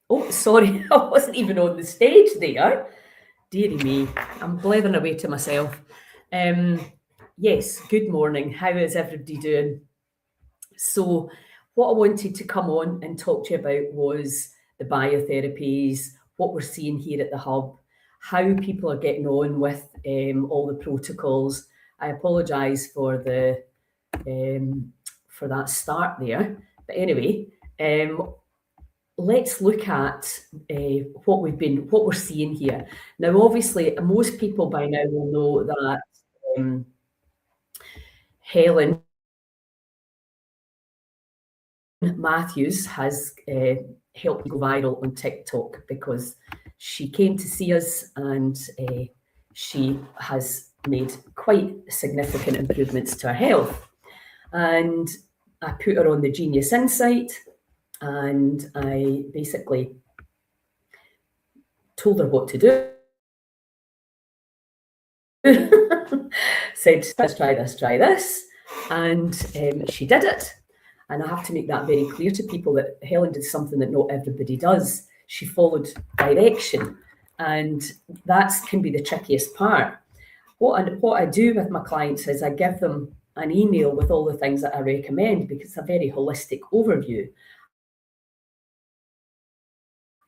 Oh, sorry, I wasn't even on the stage there. Dearie me, I'm blathering away to myself. Yes, good morning. How is everybody doing? So, what I wanted to come on and talk to you about was the biotherapies, what we're seeing here at the hub, how people are getting on with all the protocols. I apologise for that start there, but anyway, let's look at what we're seeing here. Now, obviously, most people by now will know that Helen Matthews has helped me go viral on TikTok because she came to see us and she has made quite significant improvements to her health. And I put her on the Genius Insight and I basically told her what to do. Said, let's try this. And she did it. And I have to make that very clear to people that Helen did something that not everybody does. She followed direction. And that can be the trickiest part. What I do with my clients is I give them an email with all the things that I recommend because it's a very holistic overview.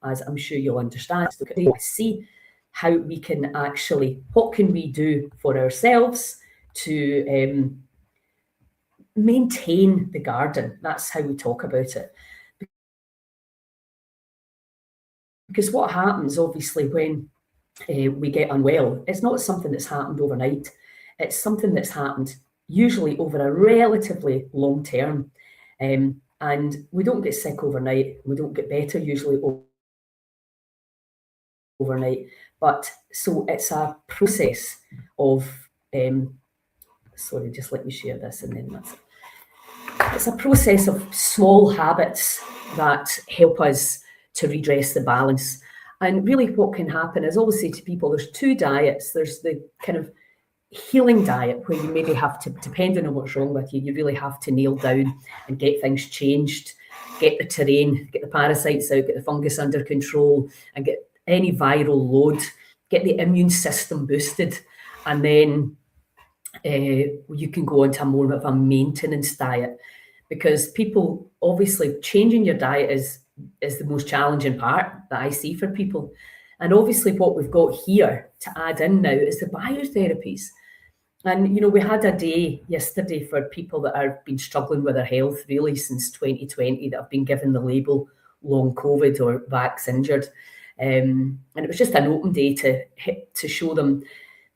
As I'm sure you'll understand, see how we can actually, what can we do for ourselves to maintain the garden. That's how we talk about it. Because what happens, obviously, when we get unwell, it's not something that's happened overnight. It's something that's happened usually over a relatively long term. And we don't get sick overnight. We don't get better usually overnight. But so it's a process of, sorry, just let me share this and then that's it. It's a process of small habits that help us to redress the balance. And really what can happen is, always say to people, there's two diets. There's the kind of healing diet where you maybe have to, depending on what's wrong with you, you really have to nail down and get things changed, get the terrain, get the parasites out, get the fungus under control, and get any viral load, get the immune system boosted, and then you can go into more of a maintenance diet. Because people, obviously, changing your diet is the most challenging part that I see for people. And obviously what we've got here to add in now is the biotherapies. And, you know, we had a day yesterday for people that have been struggling with their health really since 2020 that have been given the label long COVID or vax injured. And it was just an open day to show them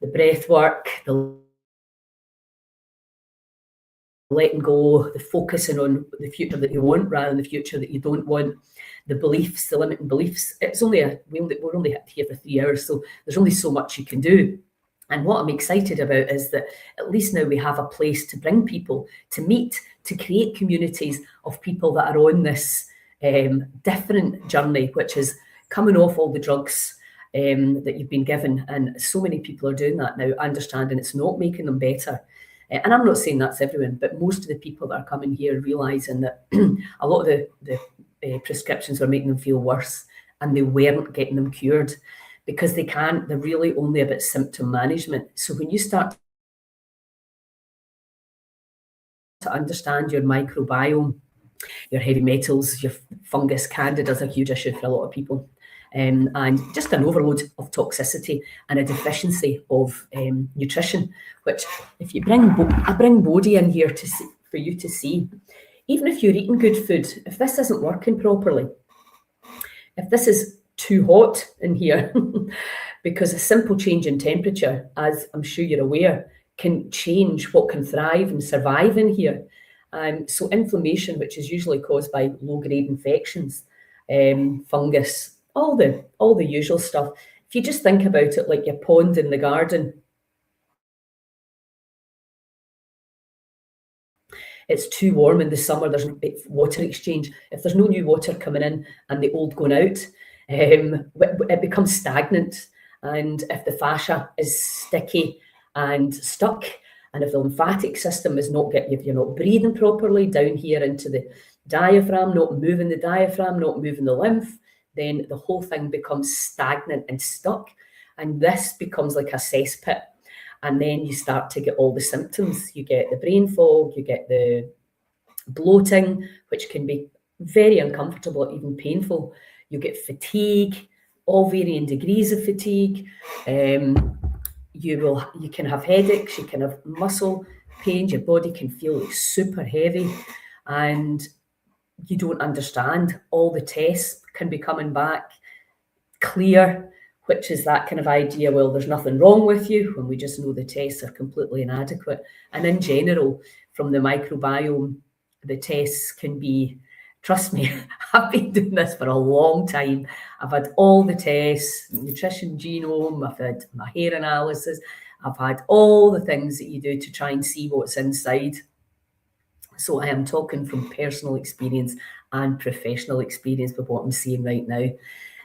the breath work, the letting go, the focusing on the future that you want rather than the future that you don't want, the beliefs, the limiting beliefs. It's only we're only here for 3 hours, so there's only so much you can do. And what I'm excited about is that at least now we have a place to bring people to meet, to create communities of people that are on this different journey, which is coming off all the drugs that you've been given. And so many people are doing that now, understanding it's not making them better. And I'm not saying that's everyone, but most of the people that are coming here realising that a lot of the prescriptions were making them feel worse and they weren't getting them cured because they're really only about symptom management. So when you start to understand your microbiome, your heavy metals, your fungus, candida is a huge issue for a lot of people. And just an overload of toxicity and a deficiency of nutrition, which if you I bring Bodhi in here for you to see, even if you're eating good food, if this isn't working properly, if this is too hot in here, because a simple change in temperature, as I'm sure you're aware, can change what can thrive and survive in here. So inflammation, which is usually caused by low-grade infections, fungus, all the usual stuff. If you just think about it like your pond in the garden, it's too warm in the summer, there's water exchange. If there's no new water coming in and the old going out, it becomes stagnant. And if the fascia is sticky and stuck, and if the lymphatic system is if you're not breathing properly down here into the diaphragm, not moving the diaphragm, not moving the lymph, then the whole thing becomes stagnant and stuck. And this becomes like a cesspit. And then you start to get all the symptoms. You get the brain fog, you get the bloating, which can be very uncomfortable, even painful. You get fatigue, all varying degrees of fatigue. You can have headaches, you can have muscle pains, your body can feel like super heavy, and you don't understand. All the tests can be coming back clear, which is that kind of idea, well, there's nothing wrong with you, when we just know the tests are completely inadequate. And in general, from the microbiome, the tests can be, trust me, I've been doing this for a long time. I've had all the tests, nutrition genome, I've had my hair analysis, I've had all the things that you do to try and see what's inside. So I am talking from personal experience and professional experience with what I'm seeing right now.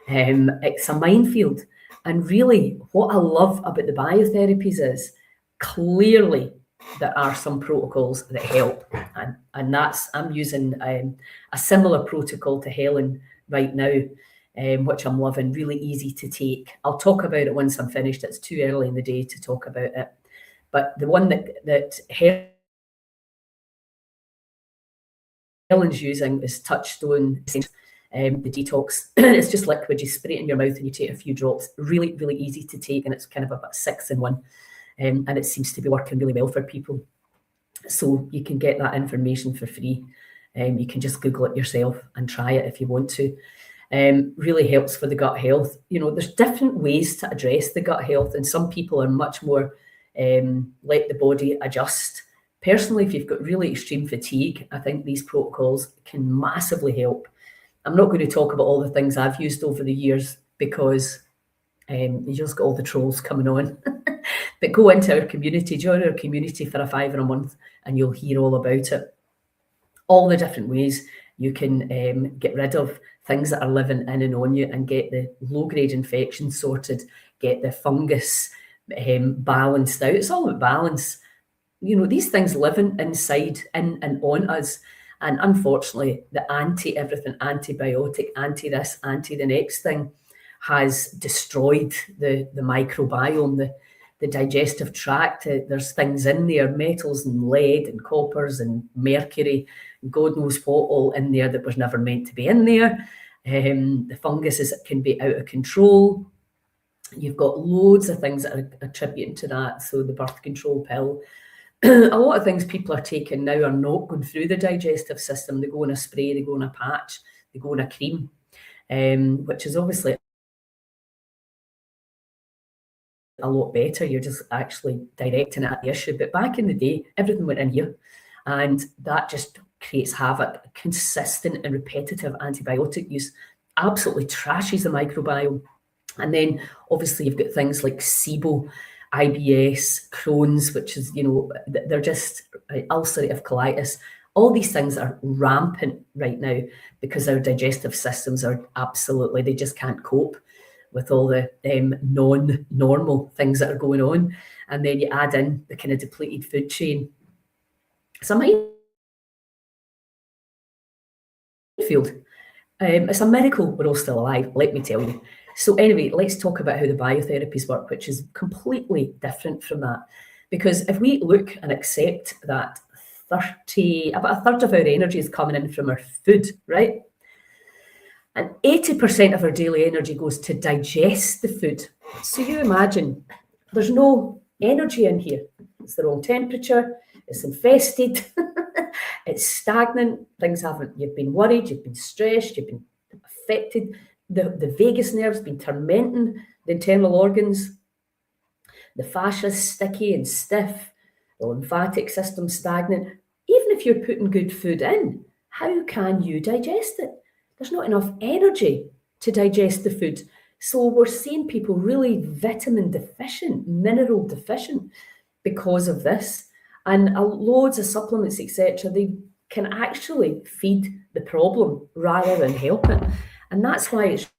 It's a minefield. And really, what I love about the biotherapies is clearly there are some protocols that help. And that's, I'm using a similar protocol to Helen right now, which I'm loving, really easy to take. I'll talk about it once I'm finished. It's too early in the day to talk about it. But the one that Helen's using is Touchstone, the detox. It's just liquid, you spray it in your mouth and you take a few drops. Really, really easy to take, and it's kind of about 6 in 1. And it seems to be working really well for people. So you can get that information for free. You can just Google it yourself and try it if you want to. Really helps for the gut health. You know, there's different ways to address the gut health, and some people are much more let the body adjust. Personally, if you've got really extreme fatigue, I think these protocols can massively help. I'm not going to talk about all the things I've used over the years because you just got all the trolls coming on. But go into our community, join our community for a £5 a month, and you'll hear all about it. All the different ways you can get rid of things that are living in and on you, and get the low-grade infection sorted, get the fungus balanced out. It's all about balance. You know, these things living inside, in and on us. And unfortunately, the anti-everything, antibiotic, anti-this, anti-the next thing has destroyed the microbiome, the digestive tract. There's things in there, metals and lead and coppers and mercury, and God knows what all in there that was never meant to be in there. The funguses can be out of control. You've got loads of things that are attributing to that. So the birth control pill. A lot of things people are taking now are not going through the digestive system. They go in a spray, they go in a patch, they go in a cream, which is obviously a lot better. You're just actually directing it at the issue. But back in the day, everything went in here, and that just creates havoc. Consistent and repetitive antibiotic use absolutely trashes the microbiome. And then obviously you've got things like SIBO, IBS, Crohn's, which is, you know, they're just ulcerative colitis. All these things are rampant right now because our digestive systems are absolutely, they just can't cope with all the non-normal things that are going on. And then you add in the kind of depleted food chain. It's a minefield. It's a miracle we're all still alive, let me tell you. So anyway, let's talk about how the biotherapies work, which is completely different from that. Because if we look and accept that about a third of our energy is coming in from our food, right? And 80% of our daily energy goes to digest the food. So you imagine there's no energy in here. It's the wrong temperature, it's infested, it's stagnant, things haven't, you've been worried, you've been stressed, you've been affected. The vagus nerve's been tormenting the internal organs. The fascia's sticky and stiff. The lymphatic system stagnant. Even if you're putting good food in, how can you digest it? There's not enough energy to digest the food. So we're seeing people really vitamin deficient, mineral deficient because of this. And loads of supplements, etc., they can actually feed the problem rather than help it. And that's why it's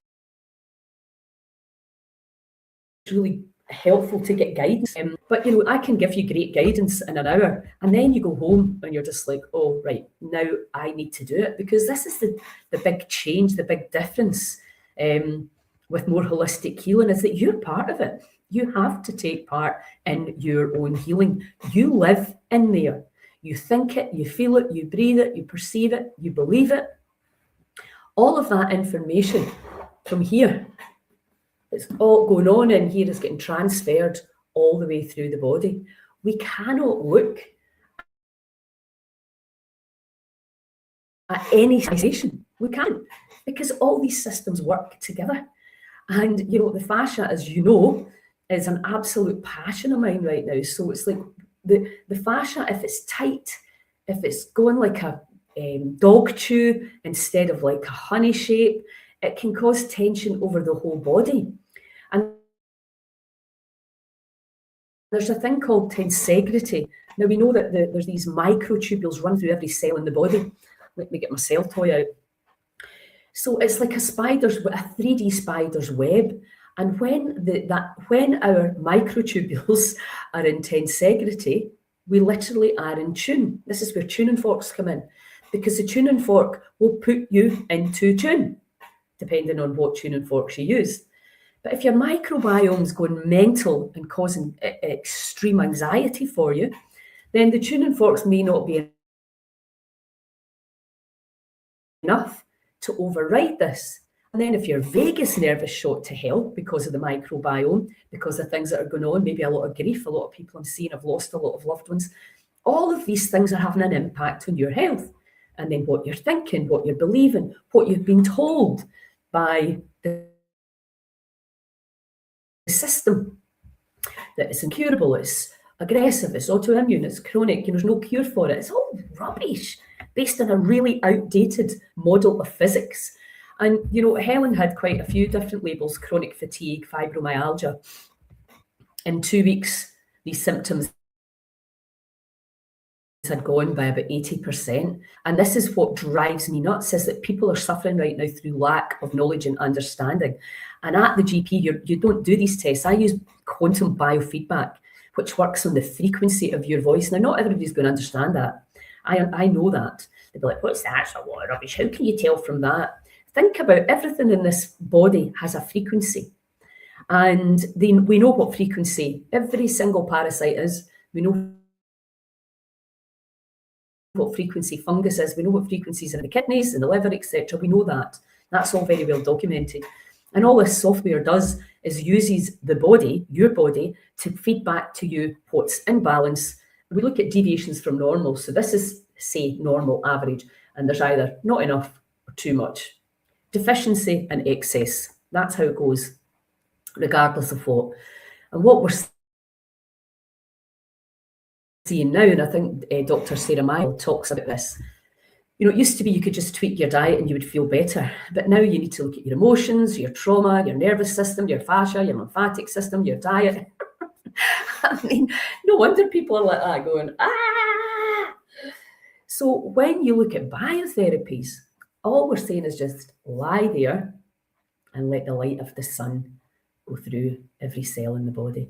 really helpful to get guidance. But, you know, I can give you great guidance in an hour, and then you go home and you're just like, oh, right, now I need to do it, because this is the big change, the big difference with more holistic healing is that you're part of it. You have to take part in your own healing. You live in there. You think it, you feel it, you breathe it, you perceive it, you believe it. All of that information from here, it's all going on in here, is getting transferred all the way through the body. We cannot look at any sensation. We can't, because all these systems work together. And, the fascia, as you know, is an absolute passion of mine right now. So it's like the fascia, if it's tight, if it's going like a dog chew instead of like a honey shape, it can cause tension over the whole body. And there's a thing called tensegrity. Now, we know that there's these microtubules run through every cell in the body. Let me get my cell toy out. So it's like a 3D spider's web. And when our microtubules are in tensegrity, we literally are in tune. This is where tuning forks come in, because the tuning fork will put you into tune, depending on what tuning forks you use. But if your microbiome's going mental and causing extreme anxiety for you, then the tuning forks may not be enough to override this. And then if your vagus nerve is shot to hell because of the microbiome, because of things that are going on, maybe a lot of grief, a lot of people I'm seeing have lost a lot of loved ones, all of these things are having an impact on your health. And then what you're thinking, what you're believing, what you've been told by the system, that it's incurable, it's aggressive, it's autoimmune, it's chronic, there's no cure for it. It's all rubbish based on a really outdated model of physics. And, Helen had quite a few different labels: chronic fatigue, fibromyalgia. In 2 weeks, these symptoms had gone by about 80%. And this is what drives me nuts, is that people are suffering right now through lack of knowledge and understanding. And at the GP, you don't do these tests. I use quantum biofeedback, which works on the frequency of your voice. Now, not everybody's going to understand that. I know that. They'll be like, what's that? It's a lot of rubbish. How can you tell from that? Think about everything in this body has a frequency. And we know what frequency every single parasite is. We know what frequency fungus is. We know what frequencies in the kidneys and the liver, etc. We know that. That's all very well documented. And all this software does is uses the body, your body, to feed back to you what's in balance. We look at deviations from normal. So this is, say, normal, average, and there's either not enough or too much. Deficiency and excess. That's how it goes, regardless of what. And what we're seeing now, and I think Dr. Sarah Mile talks about this, it used to be you could just tweak your diet and you would feel better. But now you need to look at your emotions, your trauma, your nervous system, your fascia, your lymphatic system, your diet. I mean, no wonder people are like that, going, ah! So when you look at biotherapies, all we're saying is just lie there and let the light of the sun go through every cell in the body.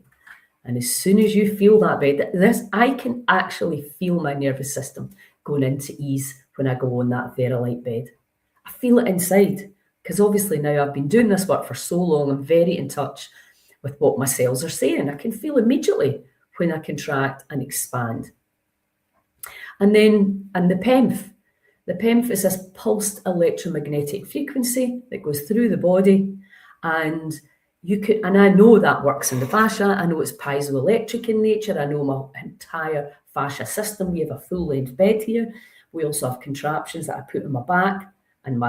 And as soon as you feel that bed, I can actually feel my nervous system going into ease when I go on that Verilight bed. I feel it inside, because obviously now I've been doing this work for so long, I'm very in touch with what my cells are saying. I can feel immediately when I contract and expand. And then, the PEMF. The PEMF is this pulsed electromagnetic frequency that goes through the body, and I know that works in the fascia. I know it's piezoelectric in nature. I know my entire fascia system. We have a full-length bed here. We also have contraptions that I put on my back and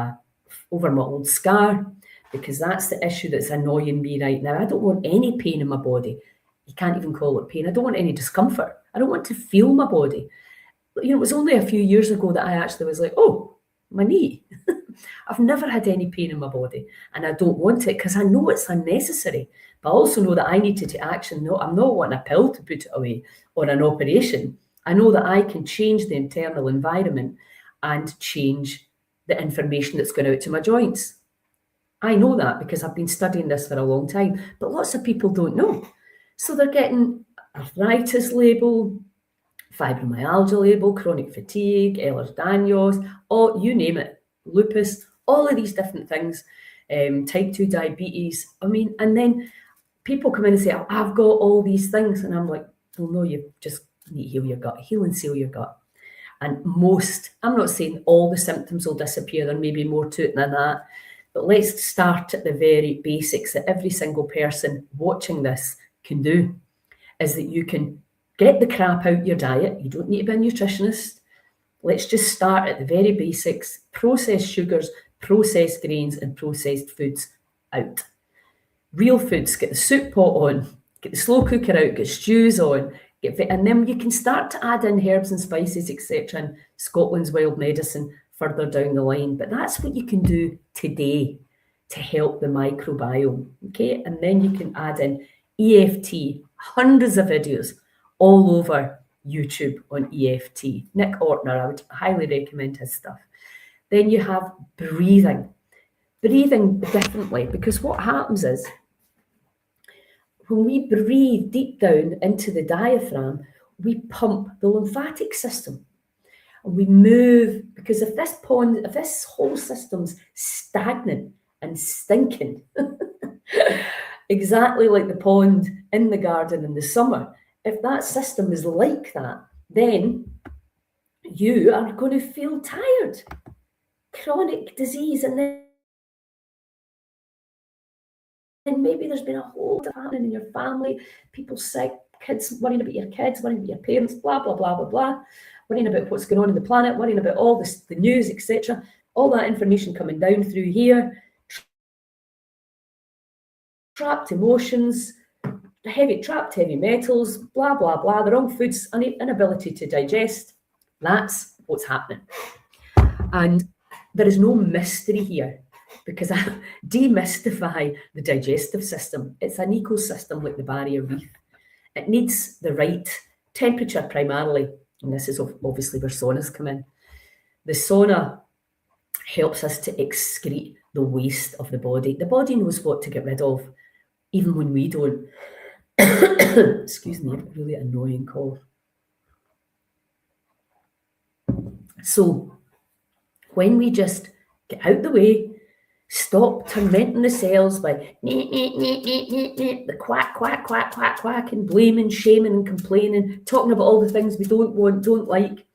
over my old scar, because that's the issue that's annoying me right now. I don't want any pain in my body. You can't even call it pain. I don't want any discomfort. I don't want to feel my body. It was only a few years ago that I actually was like, oh, my knee. I've never had any pain in my body, and I don't want it because I know it's unnecessary. But I also know that I need to take action. No, I'm not wanting a pill to put it away or an operation. I know that I can change the internal environment and change the information that's going out to my joints. I know that because I've been studying this for a long time, but lots of people don't know. So they're getting arthritis label, fibromyalgia label, chronic fatigue, Ehlers-Danlos, you name it, lupus, all of these different things. type 2 diabetes. I mean, and then people come in and say, oh, I've got all these things. And I'm like, well, no, you just need to heal your gut, heal and seal your gut. And most, I'm not saying all the symptoms will disappear, there may be more to it than that, but let's start at the very basics that every single person watching this can do, is that you can get the crap out your diet. You don't need to be a nutritionist. Let's just start at the very basics: processed sugars, processed grains, and processed foods out. Real foods, get the soup pot on, get the slow cooker out, get stews on, and then you can start to add in herbs and spices, etc., and Scotland's wild medicine further down the line. But that's what you can do today to help the microbiome, okay? And then you can add in EFT, hundreds of videos all over YouTube on EFT. Nick Ortner, I would highly recommend his stuff. Then you have breathing differently, because what happens is when we breathe deep down into the diaphragm, we pump the lymphatic system and we move, because if this whole system's stagnant and stinking, exactly like the pond in the garden in the summer, if that system is like that, then you are going to feel tired, chronic disease, and then maybe there's been a whole lot happening in your family, people sick, kids worrying about your kids, worrying about your parents, blah, blah, blah, blah, blah, worrying about what's going on in the planet, worrying about all this, the news, etc. All that information coming down through here, trapped emotions, trapped heavy metals, blah, blah, blah, the wrong foods, inability to digest. That's what's happening. And there is no mystery here, because I demystify the digestive system. It's an ecosystem like the barrier reef. It needs the right temperature primarily, and this is obviously where saunas come in. The sauna helps us to excrete the waste of the body. The body knows what to get rid of, even when we don't. Excuse me, a really annoying cough. So when we just get out the way, stop tormenting the cells by the quack, quack, quack, quack, quack, and blaming, shaming, and complaining, talking about all the things we don't want, don't like.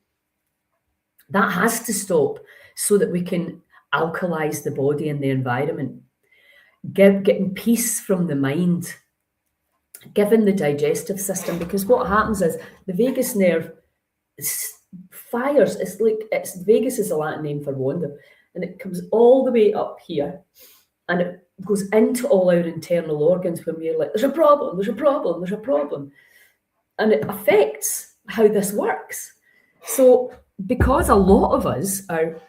That has to stop so that we can alkalize the body and the environment. Getting peace from the mind, giving the digestive system, because what happens is the vagus nerve fires. Vagus is a Latin name for wonder, and it comes all the way up here, and it goes into all our internal organs when we're like, there's a problem, there's a problem, there's a problem. And it affects how this works. So because a lot of us are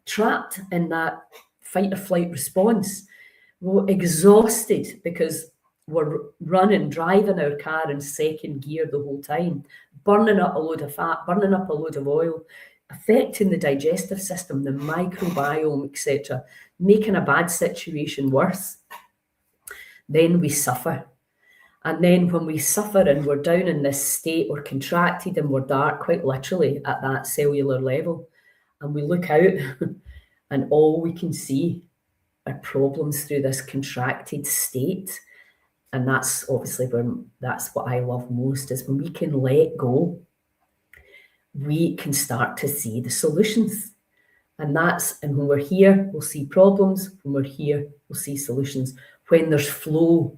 trapped in that fight or flight response, we're exhausted because we're driving our car in second gear the whole time, burning up a load of fat, burning up a load of oil, affecting the digestive system, the microbiome, etc., making a bad situation worse. Then we suffer. And then when we suffer and we're down in this state, we're contracted and we're dark, quite literally at that cellular level. And we look out and all we can see are problems through this contracted state. And that's obviously that's what I love most, is when we can let go, we can start to see the solutions. And when we're here, we'll see problems. When we're here, we'll see solutions. When there's flow,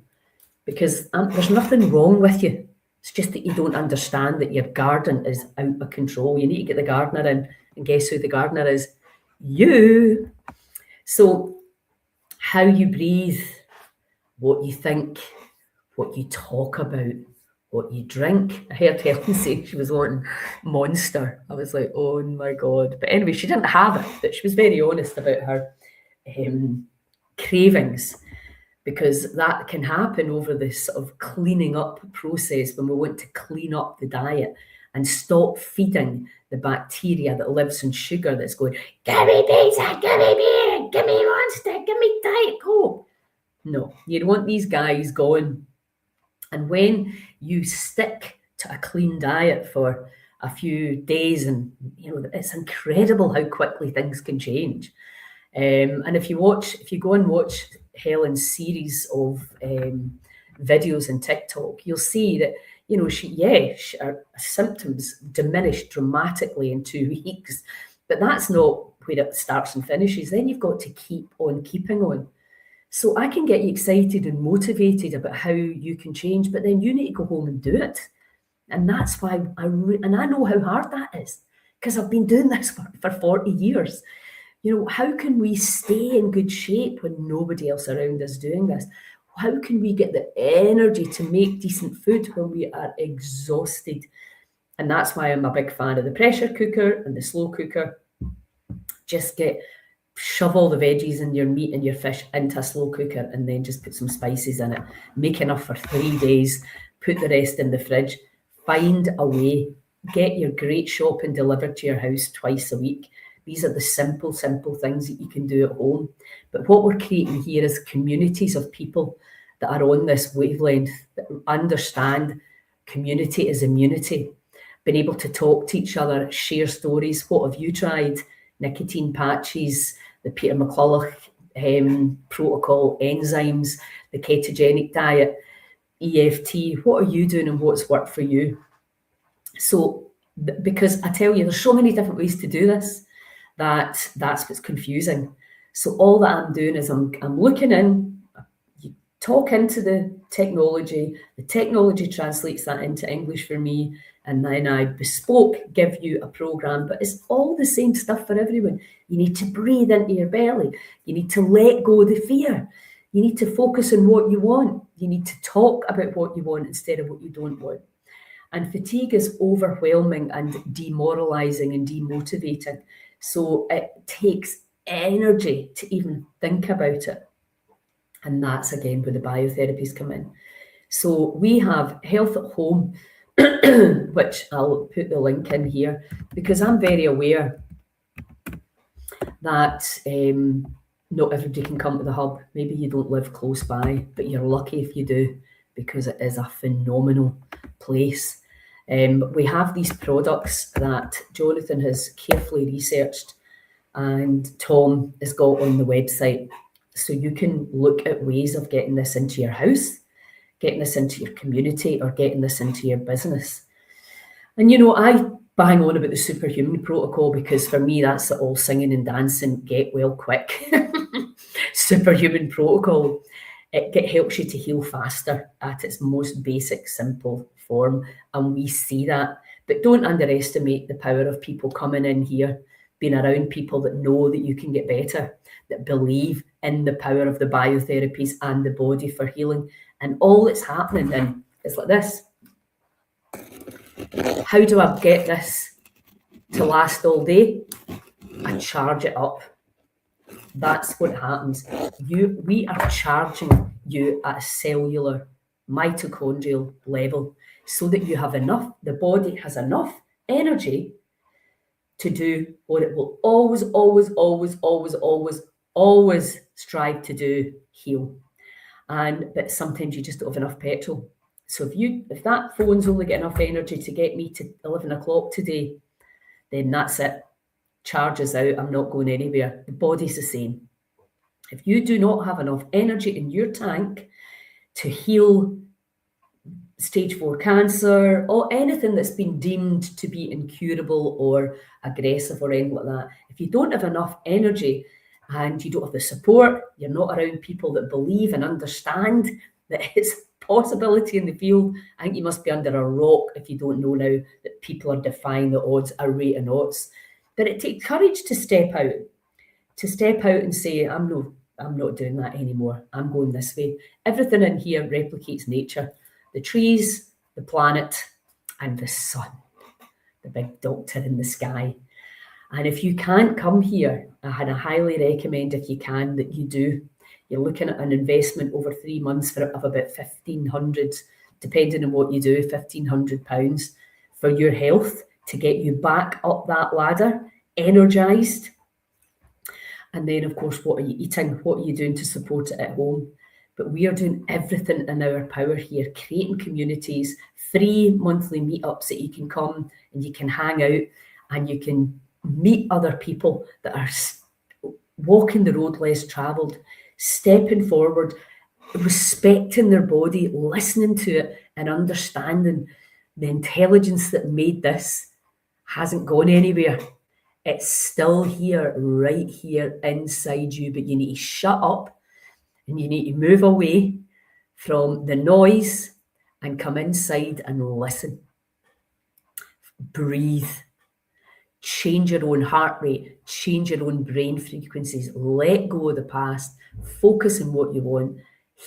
because there's nothing wrong with you. It's just that you don't understand that your garden is out of control. You need to get the gardener in, and guess who the gardener is? You. So how you breathe, what you think, what you talk about, what you drink. I heard Helen say she was wanting Monster. I was like, oh my God. But anyway, she didn't have it, but she was very honest about her cravings, because that can happen over this sort of cleaning up process when we want to clean up the diet and stop feeding the bacteria that lives in sugar that's going, give me pizza, give me beer, give me Monster, give me Diet Coke. No, you want these guys going. And when you stick to a clean diet for a few days, and it's incredible how quickly things can change. And if you go and watch Helen's series of videos on TikTok, you'll see that, her symptoms diminished dramatically in 2 weeks, but that's not where it starts and finishes. Then you've got to keep on keeping on. So I can get you excited and motivated about how you can change, but then you need to go home and do it. And that's why I know how hard that is, because I've been doing this for 40 years. How can we stay in good shape when nobody else around us doing this? How can we get the energy to make decent food when we are exhausted? And that's why I'm a big fan of the pressure cooker and the slow cooker. Just shove all the veggies and your meat and your fish into a slow cooker, and then just put some spices in it. Make enough for 3 days. Put the rest in the fridge. Find a way. Get your great shopping delivered to your house twice a week. These are the simple things that you can do at home. But what we're creating here is communities of people that are on this wavelength, that understand community is immunity. Being able to talk to each other, share stories. What have you tried? Nicotine patches, the Peter McCulloch protocol, enzymes, the ketogenic diet, EFT. What are you doing and what's worked for you? So, because I tell you, there's so many different ways to do this, that's what's confusing. So all that I'm doing is I'm looking in, you talk into the technology translates that into English for me, and then I bespoke give you a program, but it's all the same stuff for everyone. You need to breathe into your belly. You need to let go of the fear. You need to focus on what you want. You need to talk about what you want instead of what you don't want. And fatigue is overwhelming and demoralizing and demotivating. So it takes energy to even think about it. And that's again where the biotherapies come in. So we have Health at Home, which I'll put the link in here, because I'm very aware that not everybody can come to the hub. Maybe you don't live close by, but you're lucky if you do, because it is a phenomenal place. We have these products that Jonathan has carefully researched and Tom has got on the website. So you can look at ways of getting this into your house, getting this into your community, or getting this into your business. And I bang on about the superhuman protocol because for me, that's the all singing and dancing, get well quick superhuman protocol. It helps you to heal faster at its most basic, simple form. And we see that. But don't underestimate the power of people coming in here, being around people that know that you can get better, that believe in the power of the biotherapies and the body for healing. And all that's happening then is like this. How do I get this to last all day? I charge it up. That's what happens. We are charging you at a cellular, mitochondrial level so that you have enough, the body has enough energy to do what it will always strive to do, heal. But sometimes you just don't have enough petrol. So if that phone's only got enough energy to get me to 11 o'clock today, then that's it. Charges out, I'm not going anywhere. The body's the same. If you do not have enough energy in your tank to heal stage 4 cancer or anything that's been deemed to be incurable or aggressive or anything like that, if you don't have enough energy and you don't have the support, you're not around people that believe and understand that it's a possibility in the field, I think you must be under a rock if you don't know now that people are defying the odds a rate of knots. But it takes courage to step out and say, I'm not doing that anymore. I'm going this way. Everything in here replicates nature. The trees, the planet, and the sun, the big doctor in the sky. And if you can't come here, I highly recommend, if you can, that you do. You're looking at an investment over 3 months of about £1,500, depending on what you do, £1,500 for your health to get you back up that ladder, energized. And then, of course, what are you eating? What are you doing to support it at home? But we are doing everything in our power here, creating communities, free monthly meetups that you can come and you can hang out and you can meet other people that are walking the road less travelled, stepping forward, respecting their body, listening to it and understanding the intelligence that made this hasn't gone anywhere. It's still here, right here inside you, but you need to shut up and you need to move away from the noise and come inside and listen. Breathe. Change your own heart rate, change your own brain frequencies, let go of the past, focus on what you want.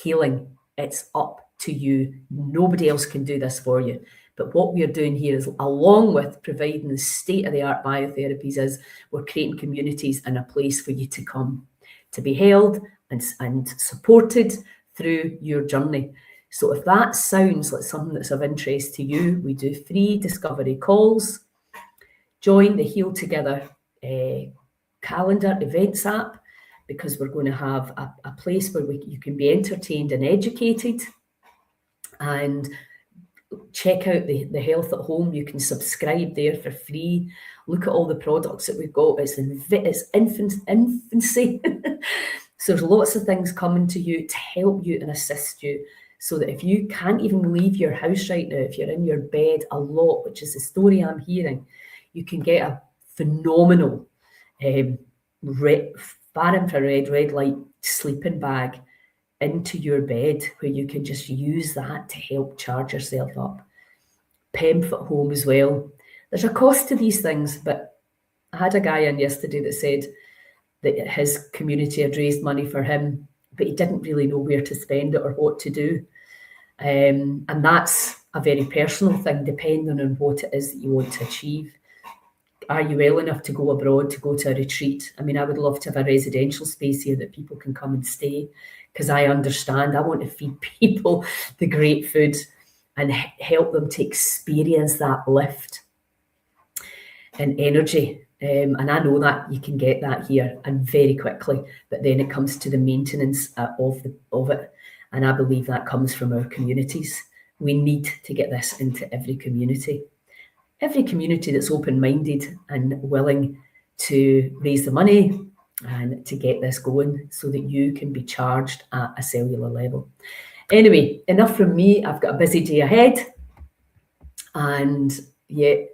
Healing, it's up to you. Nobody else can do this for you. But what we're doing here is, along with providing the state-of-the-art biotherapies, is we're creating communities and a place for you to come, to be held and supported through your journey. So if that sounds like something that's of interest to you, we do free discovery calls. Join the Heal Together calendar events app, because we're going to have a place where you can be entertained and educated. And check out the Health at Home. You can subscribe there for free. Look at all the products that we've got. It's infancy. So there's lots of things coming to you to help you and assist you, so that if you can't even leave your house right now, if you're in your bed a lot, which is the story I'm hearing, you can get a phenomenal far infrared red light sleeping bag into your bed, where you can just use that to help charge yourself up. PEMF at home as well. There's a cost to these things, but I had a guy in yesterday that said that his community had raised money for him, but he didn't really know where to spend it or what to do. And that's a very personal thing, depending on what it is that you want to achieve. Are you well enough to go abroad, to go to a retreat? I mean, I would love to have a residential space here that people can come and stay, because I understand. I want to feed people the great food and help them to experience that lift and energy. And I know that you can get that here and very quickly, but then it comes to the maintenance of it. And I believe that comes from our communities. We need to get this into every community. Every community that's open-minded and willing to raise the money and to get this going, so that you can be charged at a cellular level. Anyway, enough from me. I've got a busy day ahead. And yeah,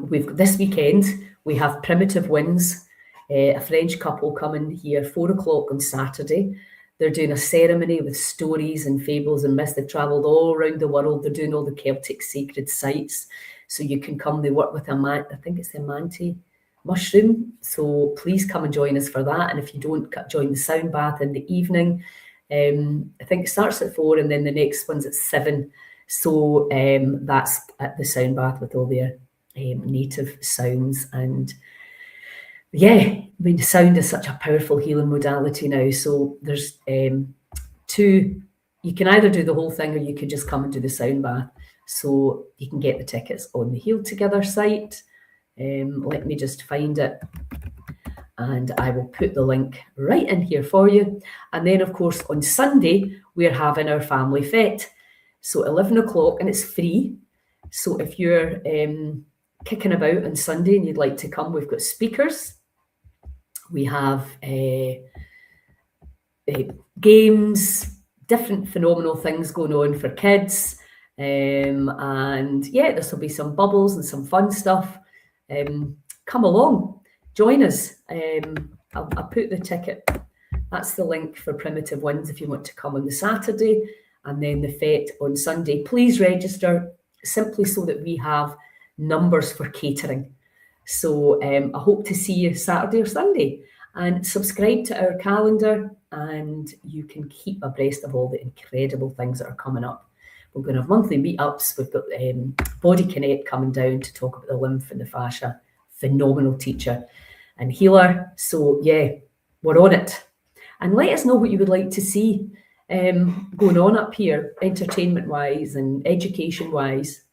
we've this weekend, we have Primitive Winds, a French couple coming here 4 o'clock on Saturday. They're doing a ceremony with stories and fables and myths. They've travelled all around the world. They're doing all the Celtic sacred sites. So you can come. They work with I think it's the Manti mushroom. So please come and join us for that. And if you don't, join the sound bath in the evening. I think it starts at 4 and then the next one's at 7. So that's at the sound bath with all their native sounds. And yeah, I mean, sound is such a powerful healing modality now. So there's 2, you can either do the whole thing or you can just come and do the sound bath. So you can get the tickets on the Heal Together site. Let me just find it. And I will put the link right in here for you. And then, of course, on Sunday, we're having our family fete. So 11 o'clock, and it's free. So if you're kicking about on Sunday and you'd like to come, we've got speakers. We have games, different phenomenal things going on for kids. And yeah, this will be some bubbles and some fun stuff. Come along, join us. I'll put the ticket, that's the link for Primitive Winds if you want to come on the Saturday, and then the fete on Sunday. Please register, simply so that we have numbers for catering. So I hope to see you Saturday or Sunday, and subscribe to our calendar and you can keep abreast of all the incredible things that are coming up. We're going to have monthly meetups. We've got Body Connect coming down to talk about the lymph and the fascia. Phenomenal teacher and healer. So yeah, we're on it. And let us know what you would like to see going on up here, entertainment-wise and education-wise.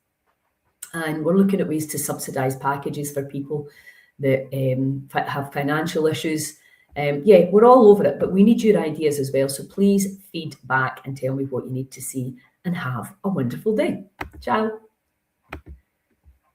And we're looking at ways to subsidise packages for people that have financial issues. Yeah, we're all over it, but we need your ideas as well. So please feed back and tell me what you need to see, and have a wonderful day. Ciao.